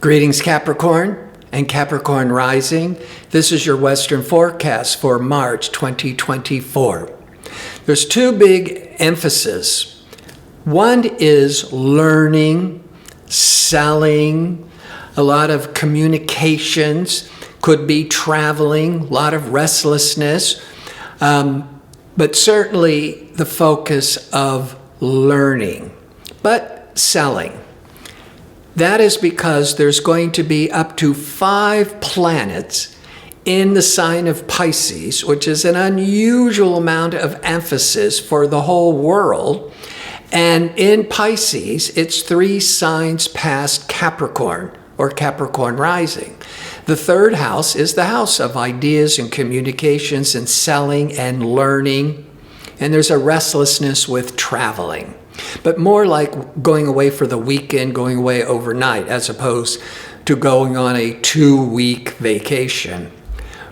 Greetings, Capricorn and Capricorn rising. This is your Western forecast for March 2024. There's two big emphases. One is learning, selling, a lot of communications, could be traveling, a lot of restlessness, but certainly the focus of learning, but selling. That is because there's going to be up to 5 planets in the sign of Pisces, which is an unusual amount of emphasis for the whole world. And in Pisces, it's 3 signs past Capricorn or Capricorn rising. The third house is the house of ideas and communications and selling and learning. And there's a restlessness with traveling, but more like going away for the weekend, going away overnight, as opposed to going on a 2-week vacation.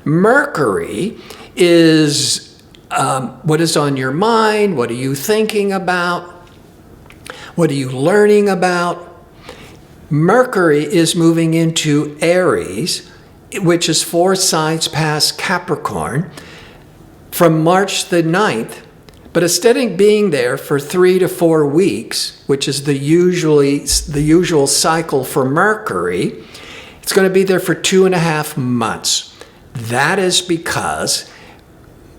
Mercury is what is on your mind, what are you thinking about, what are you learning about. Mercury is moving into Aries, which is 4 signs past Capricorn, from March the 9th. But instead of being there for 3 to 4 weeks, which is the usual cycle for Mercury, it's going to be there for 2.5 months. That is because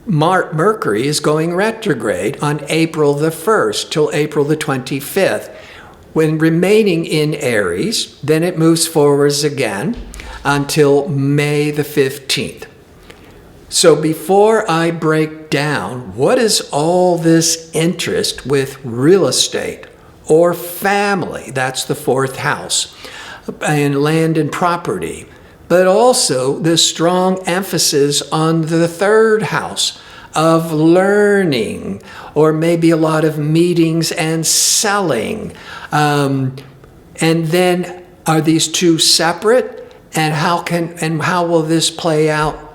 Mercury is going retrograde on April the 1st till April the 25th. When remaining in Aries, then it moves forwards again until May the 15th. So before I break down what is all this interest with real estate or family, that's the 4th house, and land and property, but also the strong emphasis on the 3rd house of learning, or maybe a lot of meetings and selling. And then are these two separate? And how will this play out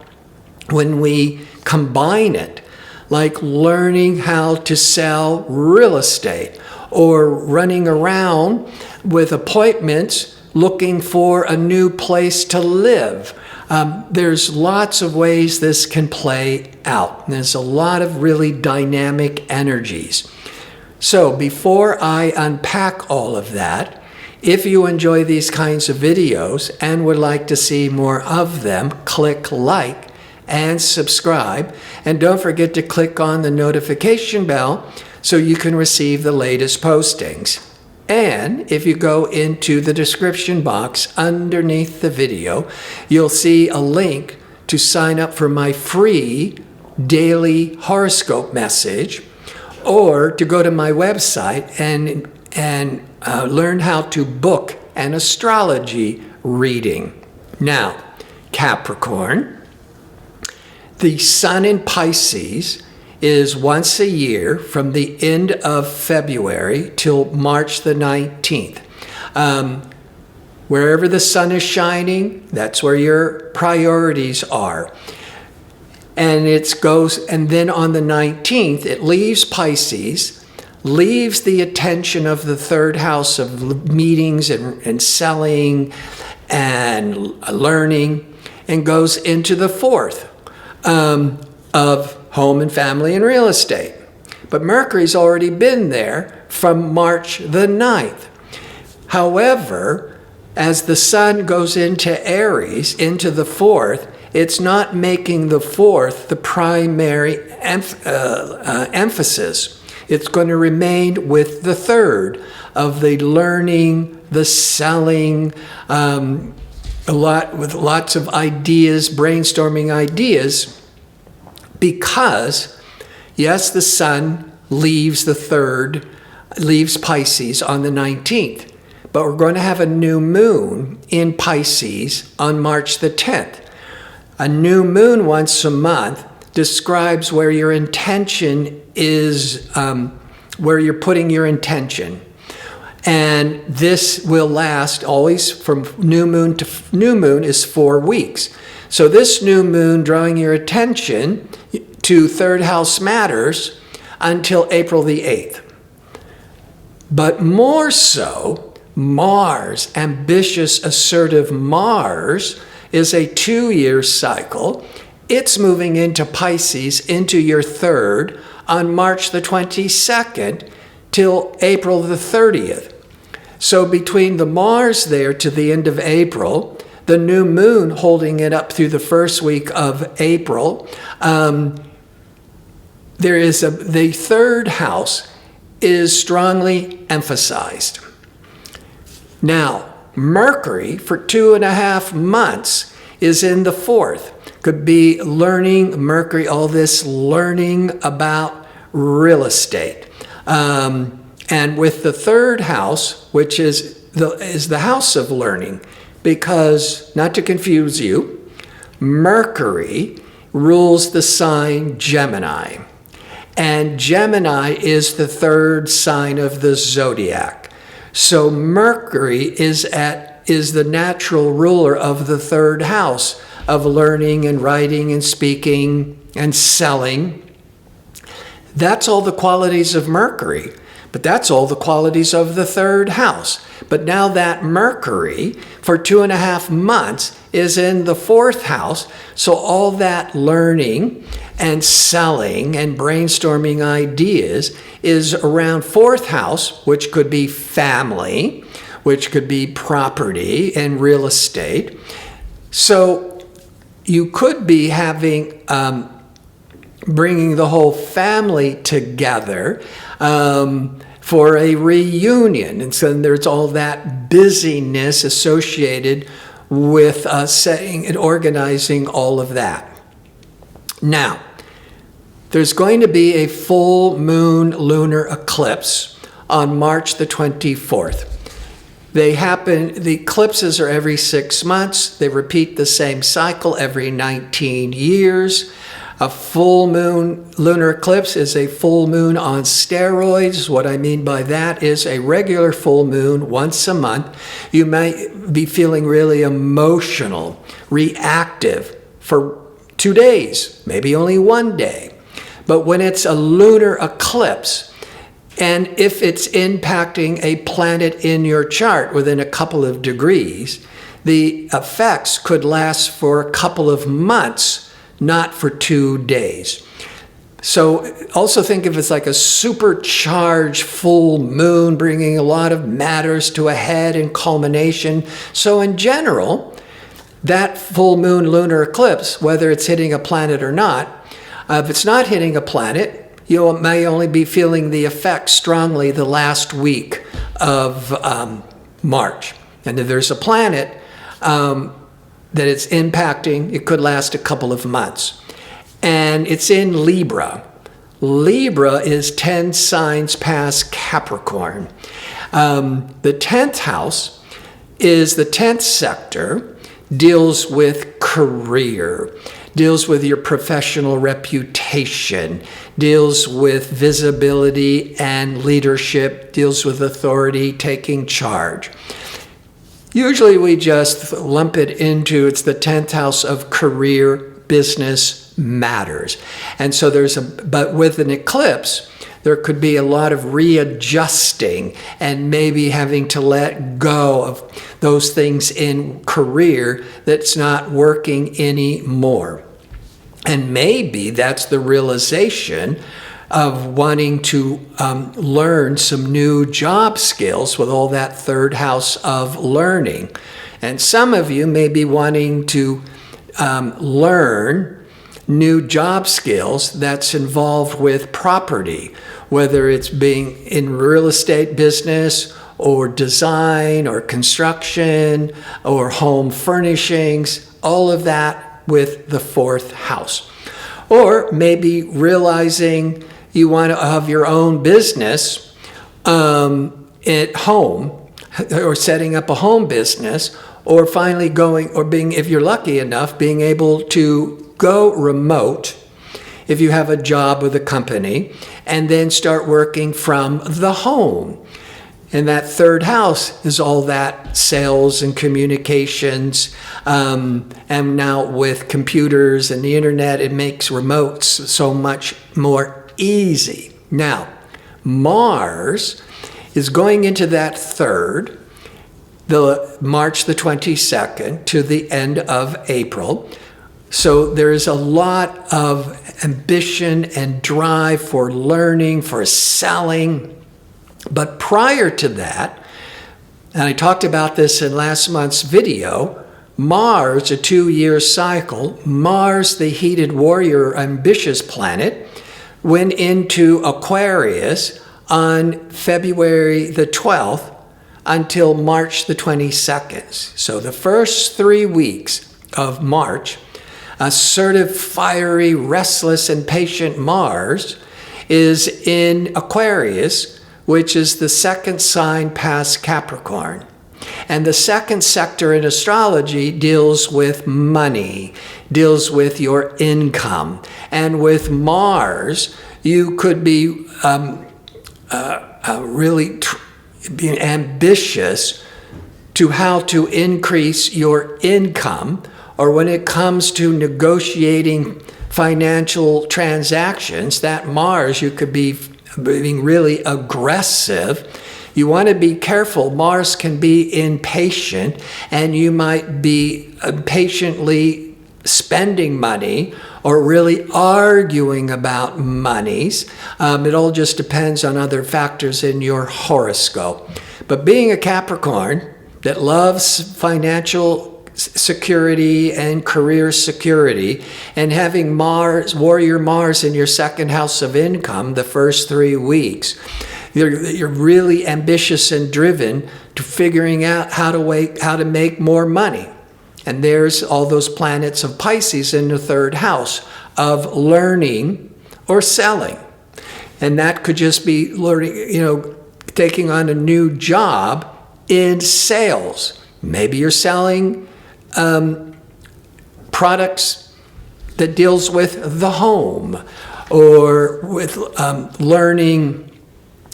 when we combine it, like learning how to sell real estate or running around with appointments looking for a new place to live? There's lots of ways this can play out. There's a lot of really dynamic energies. So before I unpack all of that, if you enjoy these kinds of videos and would like to see more of them, click like and subscribe. And don't forget to click on the notification bell so you can receive the latest postings. And if you go into the description box underneath the video, you'll see a link to sign up for my free daily horoscope message, or to go to my website and learn how to book an astrology reading. Now, Capricorn, the sun in Pisces is once a year from the end of February till March the 19th. Wherever the sun is shining, that's where your priorities are. And and then on the 19th, it leaves Pisces, leaves the attention of the 3rd house of meetings and selling and learning, and goes into the 4th of home and family and real estate. But Mercury's already been there from March the 9th. However, as the sun goes into Aries, into the 4th, it's not making the 4th the primary emphasis. It's going to remain with the 3rd of the learning, the selling, with lots of ideas, brainstorming ideas, because, yes, the sun leaves the 3rd, leaves Pisces on the 19th, but we're going to have a new moon in Pisces on March the 10th. A new moon once a month describes where your intention is, where you're putting your intention. And this will last always from new moon to new moon is 4 weeks. So this new moon drawing your attention to 3rd house matters until April the 8th. But more so, Mars, ambitious, assertive Mars, is a 2-year cycle. It's moving into Pisces, into your third, on March the 22nd till April the 30th. So between the Mars there to the end of April, the new moon holding it up through the first week of April, the third house is strongly emphasized. Now, Mercury for 2.5 months is in the fourth. Could be learning, Mercury, all this learning about real estate. And with the third house, which is the house of learning, because, not to confuse you, Mercury rules the sign Gemini. And Gemini is the third sign of the zodiac. So Mercury is the natural ruler of the third house of learning and writing and speaking and selling. That's all the qualities of Mercury, but that's all the qualities of the third house. But now that Mercury, for 2.5 months, is in the fourth house, so all that learning and selling and brainstorming ideas is around fourth house, which could be family, which could be property and real estate. So you could be having, bringing the whole family together for a reunion. And so there's all that busyness associated with setting and organizing all of that. Now, there's going to be a full moon lunar eclipse on March the 24th. The eclipses are every 6 months. They repeat the same cycle every 19 years. A full moon lunar eclipse is a full moon on steroids. What I mean by that is a regular full moon once a month. You might be feeling really emotional, reactive for 2 days, maybe only 1 day. But when it's a lunar eclipse, and if it's impacting a planet in your chart within a couple of degrees, the effects could last for a couple of months, not for 2 days. So also think of it as like a supercharged full moon, bringing a lot of matters to a head and culmination. So in general, that full moon lunar eclipse, whether it's hitting a planet or not, if it's not hitting a planet, you may only be feeling the effect strongly the last week of March. And if there's a planet that it's impacting, it could last a couple of months. And it's in Libra. Libra is 10 signs past Capricorn. The 10th house is the 10th sector, deals with career, deals with your professional reputation, deals with visibility and leadership, deals with authority, taking charge. Usually we just lump it into, it's the 10th house of career, business, matters. And so but with an eclipse, there could be a lot of readjusting and maybe having to let go of those things in career that's not working anymore. And maybe that's the realization of wanting to learn some new job skills with all that third house of learning. And some of you may be wanting to learn new job skills that's involved with property, whether it's being in real estate business or design or construction or home furnishings, all of that with the fourth house. Or maybe realizing you want to have your own business at home, or setting up a home business, or finally going, or being, if you're lucky enough, being able to go remote if you have a job with a company, and then start working from the home. And that third house is all that sales and communications. And now with computers and the internet, it makes remotes so much more easy. Now, Mars is going into that third the March the 22nd to the end of April. So there's a lot of ambition and drive for learning, for selling. But prior to that, and I talked about this in last month's video, Mars, a 2-year cycle, Mars, the heated warrior, ambitious planet, went into Aquarius on February the 12th until March the 22nd. So the first 3 weeks of March, assertive, fiery, restless, and patient Mars is in Aquarius, which is the second sign past Capricorn. And the second sector in astrology deals with money, deals with your income. And with Mars, you could be really being ambitious to how to increase your income, or when it comes to negotiating financial transactions, that Mars, you could be being really aggressive. You want to be careful. Mars can be impatient, and you might be impatiently spending money or really arguing about monies. It all just depends on other factors in your horoscope. But being a Capricorn that loves financial security and career security, and having Mars, warrior Mars in your second house of income the first 3 weeks, you're really ambitious and driven to figuring out how to make more money. And there's all those planets of Pisces in the third house of learning or selling. And that could just be learning, taking on a new job in sales. Maybe you're selling products that deals with the home, or with learning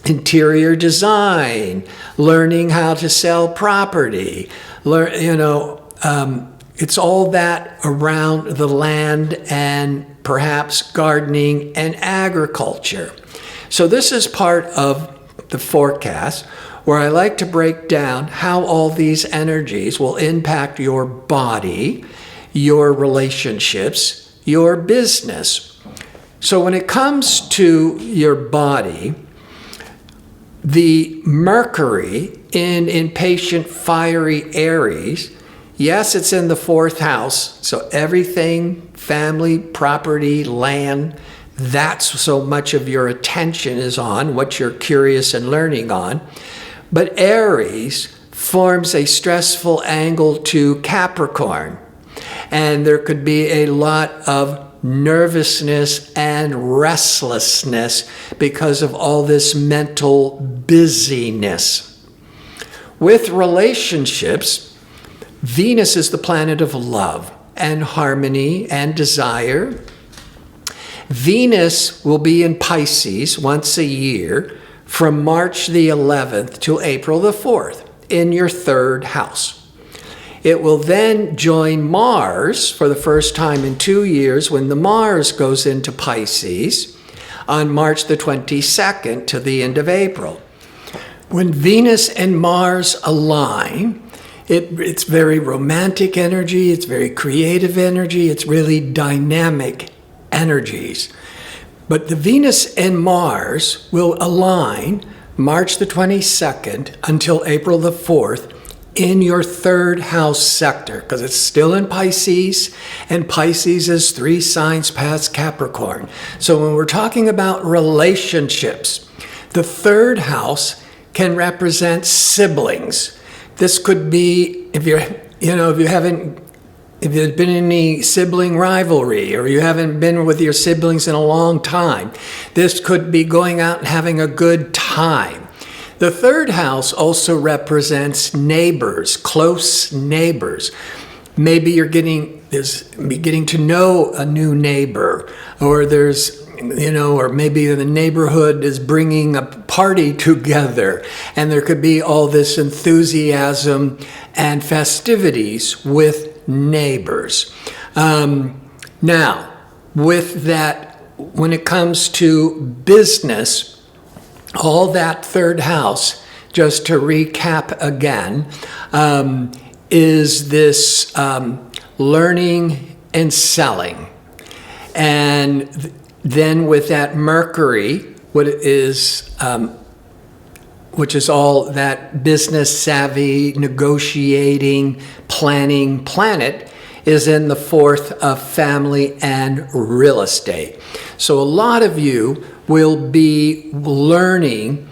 interior design, learning how to sell property, it's all that around the land and perhaps gardening and agriculture. So this is part of the forecast where I like to break down how all these energies will impact your body, your relationships, your business. So when it comes to your body, the Mercury in impatient, fiery Aries, yes, it's in the fourth house. So everything, family, property, land, that's so much of your attention is on, what you're curious and learning on. But Aries forms a stressful angle to Capricorn. And there could be a lot of nervousness and restlessness because of all this mental busyness. With relationships, Venus is the planet of love and harmony and desire. Venus will be in Pisces once a year from March the 11th to April the 4th in your third house. It will then join Mars for the first time in 2 years when the Mars goes into Pisces on March the 22nd to the end of April. When Venus and Mars align, it's very romantic energy, it's very creative energy, it's really dynamic energies. But the Venus and Mars will align March the 22nd until April the 4th in your third house sector, because it's still in Pisces, and Pisces is 3 signs past Capricorn. So when we're talking about relationships, the third house can represent siblings. This could be if there's been any sibling rivalry, or you haven't been with your siblings in a long time. This could be going out and having a good time. The third house also represents neighbors, close neighbors. Maybe you're getting to know a new neighbor, or or maybe the neighborhood is bringing a party together, and there could be all this enthusiasm and festivities with neighbors. Now, with that, when it comes to business, all that third house just to recap again, is this learning and selling. And then with that Mercury, which is all that business savvy, negotiating, planning planet, is in the fourth of family and real estate. So a lot of you will be learning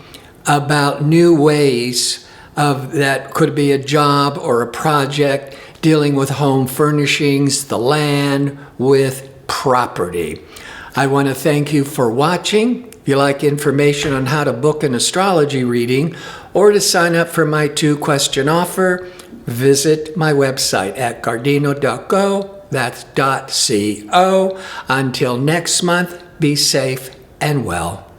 about new ways of that could be a job or a project dealing with home furnishings, the land, with property. I want to thank you for watching. If you like information on how to book an astrology reading or to sign up for my 2-question offer, visit my website at gardino.co. That's .co. Until next month, be safe and well.